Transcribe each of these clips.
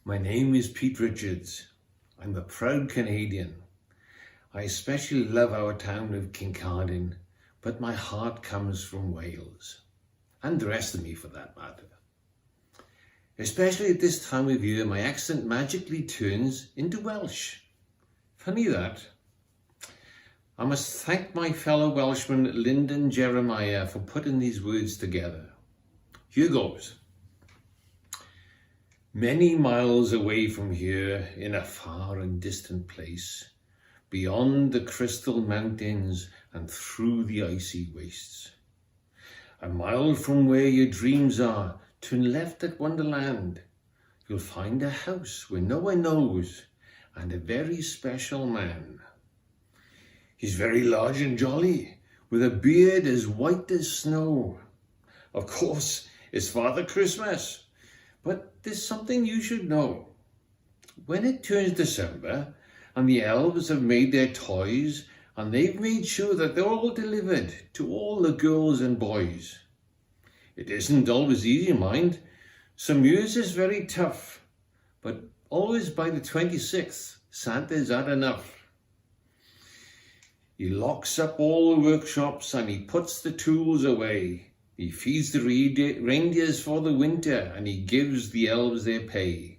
My name is Pete Richards. I'm a proud Canadian. I especially love our town of Kincardine, but my heart comes from Wales, and the rest of me for that matter. Especially at this time of year, my accent magically turns into Welsh. Funny that. I must thank my fellow Welshman Lyndon Jeremiah for putting these words together. Here goes. Many miles away from here, in a far and distant place, beyond the crystal mountains and through the icy wastes. A mile from where your dreams are, turn left at Wonderland. You'll find a house where no one knows, and a very special man. He's very large and jolly, with a beard as white as snow. Of course, it's Father Christmas, but there's something you should know. When it turns December, and the elves have made their toys, and they've made sure that they're all delivered to all the girls and boys. It isn't always easy, mind. Some years is very tough, but always by the 26th, Santa's had enough. He locks up all the workshops and he puts the tools away. He feeds the reindeers for the winter and he gives the elves their pay.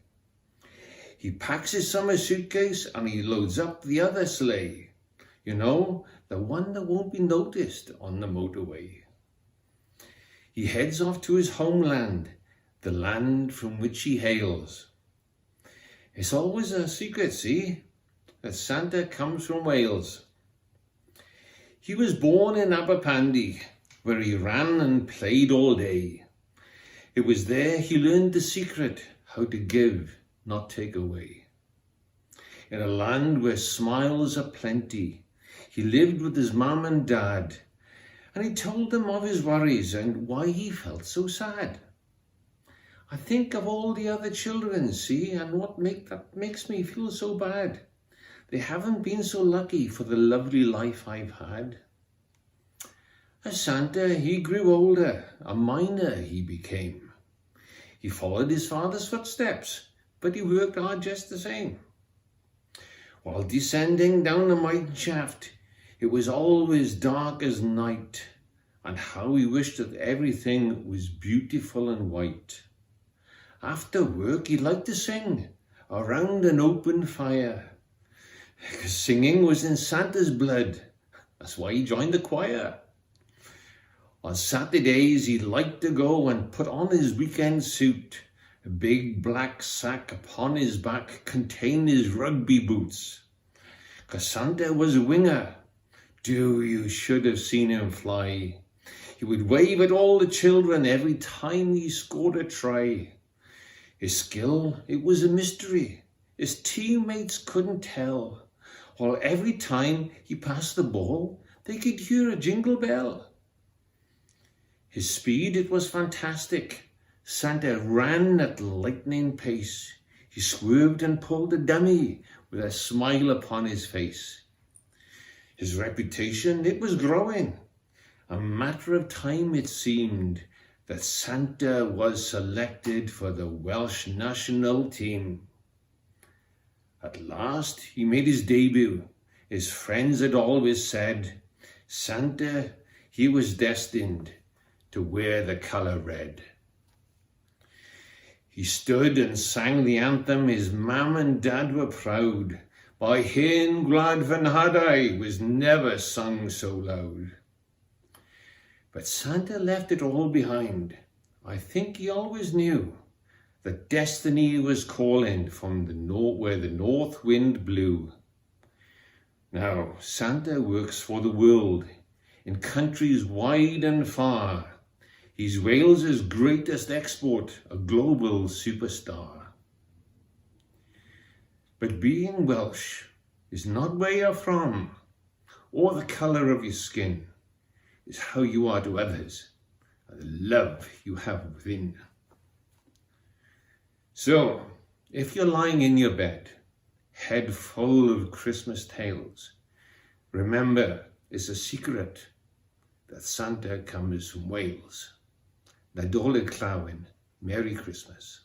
He packs his summer suitcase and he loads up the other sleigh. You know, the one that won't be noticed on the motorway. He heads off to his homeland, the land from which he hails. It's always a secret, see, that Santa comes from Wales. He was born in Aberpandy, where he ran and played all day. It was there he learned the secret, how to give, not take away. In a land where smiles are plenty, he lived with his mum and dad, and he told them of his worries and why he felt so sad. I think of all the other children, see, and what makes me feel so bad. They haven't been so lucky for the lovely life I've had. As Santa, he grew older, a miner he became. He followed his father's footsteps, but he worked hard just the same. While descending down the mine shaft, it was always dark as night, and how he wished that everything was beautiful and white. After work, he liked to sing around an open fire. Because singing was in Santa's blood. That's why he joined the choir. On Saturdays, he liked to go and put on his weekend suit. A big black sack upon his back contained his rugby boots. Because Santa was a winger. You should have seen him fly. He would wave at all the children every time he scored a try. His skill, it was a mystery. His teammates couldn't tell. While every time he passed the ball, they could hear a jingle bell. His speed, it was fantastic. Santa ran at lightning pace. He swerved and pulled a dummy with a smile upon his face. His reputation, it was growing. A matter of time, it seemed, that Santa was selected for the Welsh national team. At last, he made his debut. His friends had always said, Santa, he was destined to wear the colour red. He stood and sang the anthem. His mum and dad were proud. By Hen Gwlad Fy Nhadau was never sung so loud. But Santa left it all behind. I think he always knew that destiny was calling from where the north wind blew. Now, Santa works for the world, in countries wide and far. He's Wales's greatest export, a global superstar. But being Welsh is not where you're from, or the colour of your skin. It's how you are to others, and the love you have within. So, if you're lying in your bed, head full of Christmas tales, remember it's a secret that Santa comes from Wales. Nadolig Llawyn, Merry Christmas.